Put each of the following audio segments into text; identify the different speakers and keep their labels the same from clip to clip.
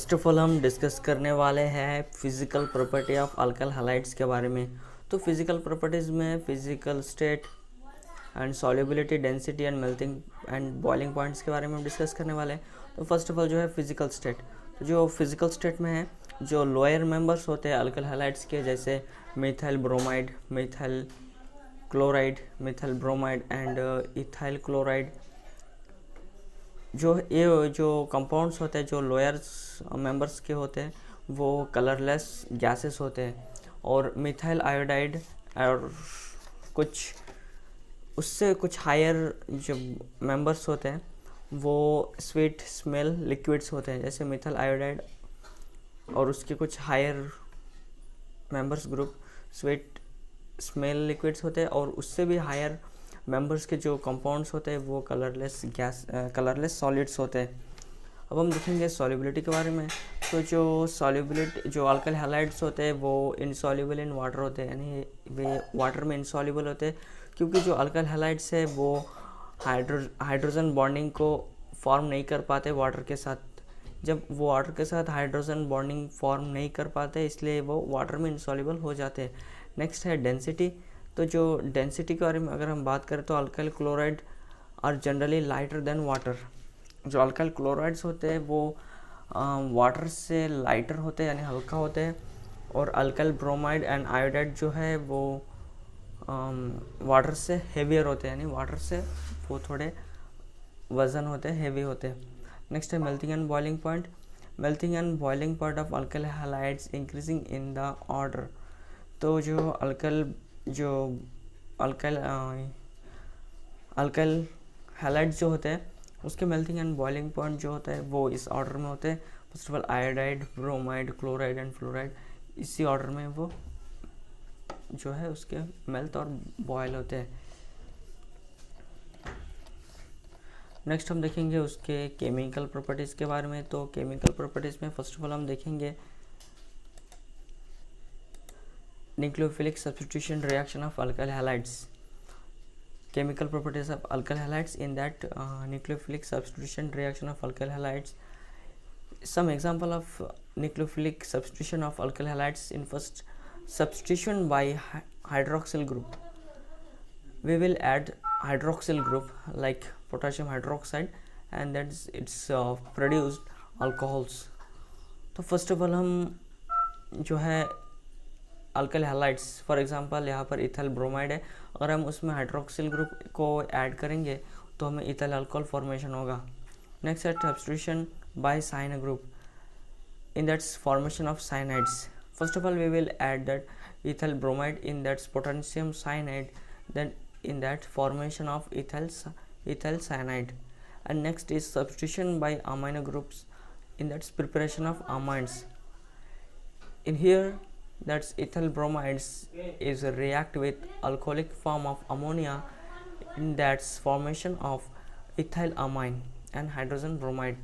Speaker 1: First of all हम discuss करने वाले हैं physical property of alkyl halides के बारे में। तो फिजिकल प्रॉपर्टीज़ में physical state and solubility, density and melting and boiling points के बारे में हम डिस्कस करने वाले हैं। तो फर्स्ट ऑफ ऑल जो है फिजिकल स्टेट, तो जो फिजिकल स्टेट में है जो लोअर मेंबर्स होते हैं अल्काइल हैलाइड्स के, जैसे methyl bromide, methyl chloride, methyl bromide and ethyl chloride, जो ये जो कंपाउंड्स होते हैं जो लोअर मेंबर्स के होते हैं वो कलरलेस गैसेस होते हैं। और मिथाइल आयोडाइड और कुछ उससे कुछ हायर जो मेंबर्स होते हैं वो स्वीट स्मेल लिक्विड्स होते हैं, जैसे मिथाइल आयोडाइड और उसके कुछ higher members group sweet smell liquids होते हैं। और उससे भी हायर मेंबर्स के जो कंपाउंड्स होते हैं वो कलरलेस सॉलिड्स होते हैं। अब हम देखेंगे सॉल्युबिलिटी के बारे में। तो जो सॉल्युबिलिटी जो अल्काइल हैलाइड्स होते हैं वो इनसॉल्युबल इन वाटर होते हैं, यानी वे वाटर में इनसॉल्युबल होते हैं, क्योंकि जो अल्काइल हैलाइड्स है वो हाइड्रोजन बॉन्डिंग को फॉर्म नहीं कर पाते वाटर के साथ। जब वो वाटर के साथ हाइड्रोजन बॉन्डिंग फॉर्म नहीं कर पाते इसलिए वो वाटर में इनसॉल्युबल हो जाते हैं। नेक्स्ट है डेंसिटी। तो जो डेंसिटी के बारे में अगर हम बात करें तो alkyl chloride are generally lighter than water. जो अल्काइल क्लोराइड्स होते हैं वो वाटर से लाइटर होते हैं, यानी हल्का होते हैं। और अल्काइल ब्रोमाइड एंड आयोडाइड जो है वो वाटर से हेवियर होते हैं, यानी वाटर से वो थोड़े वजन होते हैं, हेवी होते हैं। नेक्स्ट है melting and boiling point. Melting and boiling point of alkyl halides increasing in the order. तो जो अल्काइल हैलाइड्स जो होते हैं उसके मेल्टिंग एंड बॉइलिंग पॉइंट जो होता है वो इस ऑर्डर में होते हैं। First of all iodide, bromide, chloride and fluoride, इसी ऑर्डर में वो जो है उसके मेल्ट और बॉयल होते हैं। नेक्स्ट हम देखेंगे उसके केमिकल प्रॉपर्टीज़ के बारे में। तो केमिकल प्रॉपर्टीज़ में फर्स्ट ऑफ ऑल हम देखेंगे nucleophilic substitution reaction of alkyl halides. Chemical properties of alkyl halides, in that nucleophilic substitution reaction of alkyl halides. Some example of nucleophilic substitution of alkyl halides: in first, substitution by hydroxyl group. We will add hydroxyl group like potassium hydroxide and that's it's produced alcohols. तो first of all हम जो है alkyl halides, for example यहाँ पर ethyl bromide है, अगर हम उसमें हाइड्रोक्सिल ग्रुप को ऐड करेंगे तो हमें इथाइल अल्कोहल फॉर्मेशन होगा। नेक्स्ट है substitution by cyanide group, in that's formation of cyanides. First of all we will add that ethyl bromide in that's potassium cyanide, then in that formation of ethyl cyanide. And next is substitution by amino groups, in that's preparation of amines. In here that's ethyl bromides is react with alcoholic form of ammonia, in that's formation of ethyl amine and hydrogen bromide.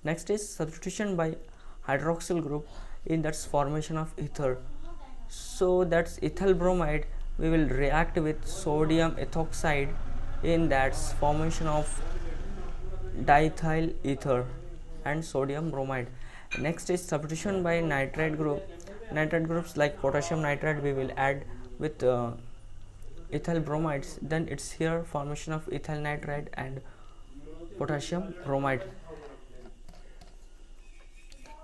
Speaker 1: Next is substitution by hydroxyl group, in that's formation of ether. So that's ethyl bromide we will react with sodium ethoxide, in that's formation of diethyl ether and sodium bromide. Next is substitution by nitrate group. Nitrate groups like potassium nitrate we will add with ethyl bromides, then it's here formation of ethyl nitrate and potassium bromide.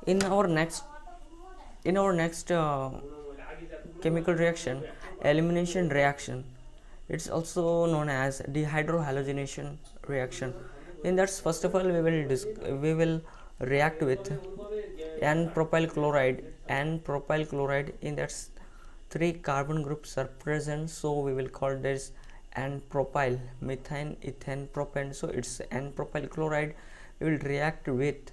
Speaker 1: In our next chemical reaction, elimination reaction, it's also known as dehydrohalogenation reaction. In that, first of all we will react with n-propyl chloride. In that 3 carbon groups are present, so we will call this n-propyl, methane, ethane, propane. So it's n-propyl chloride. We will react with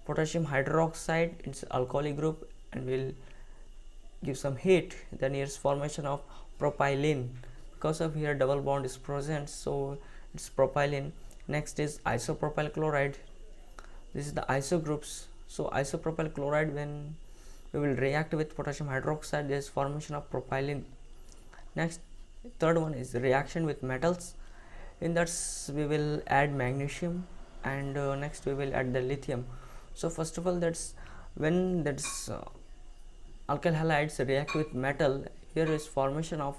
Speaker 1: potassium hydroxide, it's alcoholic group, and will give some heat, then here's formation of propylene, because of here double bond is present, so it's propylene. Next is isopropyl chloride, this is the iso groups. So isopropyl chloride, when we will react with potassium hydroxide, there is formation of propylene. Next, third one is reaction with metals, in that we will add magnesium, and next we will add the lithium. So first of all, that's when that's alkyl halides react with metal, here is formation of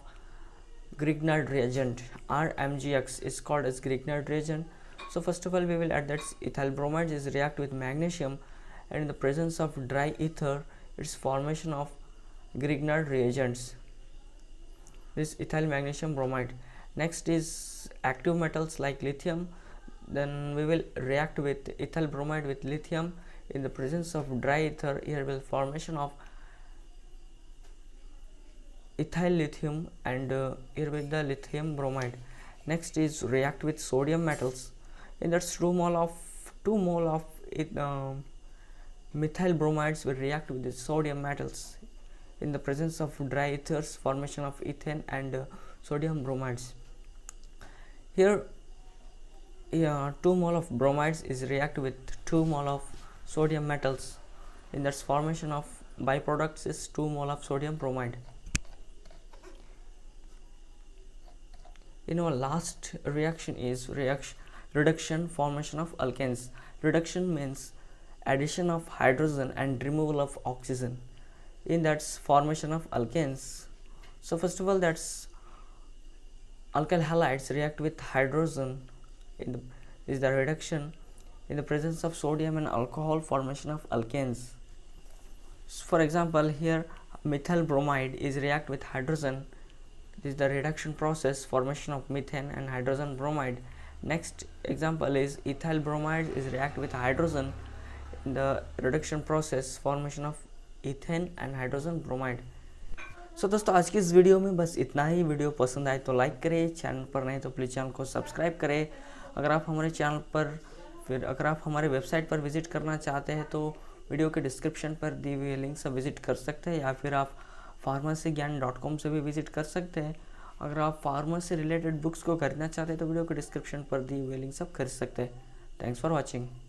Speaker 1: Grignard reagent. RMGX is called as Grignard reagent. So first of all we will add that ethyl bromide is react with magnesium, and in the presence of dry ether its formation of Grignard reagents, this ethyl magnesium bromide. Next is active metals like lithium, then we will react with ethyl bromide with lithium in the presence of dry ether. Here will formation of ethyl lithium, and here with the lithium bromide. Next is react with sodium metals, in that 2 mole of methyl bromides will react with the sodium metals in the presence of dry ethers, formation of ethane and sodium bromides. Here 2 mole of bromides is react with 2 mole of sodium metals, in that formation of byproducts is 2 mole of sodium bromide. In our last reaction is reduction, formation of alkanes. Reduction means addition of hydrogen and removal of oxygen, in that's formation of alkanes. So first of all, that's alkyl halides react with hydrogen is the reduction. In the presence of sodium and alcohol, formation of alkanes. So for example, here methyl bromide is react with hydrogen. This is the reduction process, formation of methane and hydrogen bromide. Next example is ethyl bromide is react with hydrogen in the reduction process, formation of ethane and hydrogen bromide. सो दोस्तों आज की इस video में बस इतना ही। Video पसंद आए तो लाइक करें, चैनल पर नहीं तो प्लीज़ चैनल को सब्सक्राइब करें। अगर आप हमारे चैनल पर अगर आप हमारे वेबसाइट पर विजिट करना चाहते हैं तो वीडियो के डिस्क्रिप्शन पर दी हुई लिंक से विजिट कर सकते हैं, या फिर आप pharmacyGyan.com से भी विजिट कर सकते हैं। अगर आप फार्मा से रिलेटेड बुक्स को खरीदना चाहते हैं तो वीडियो के डिस्क्रिप्शन पर दी हुई लिंक सब खरीद सकते हैं। Thanks for watching.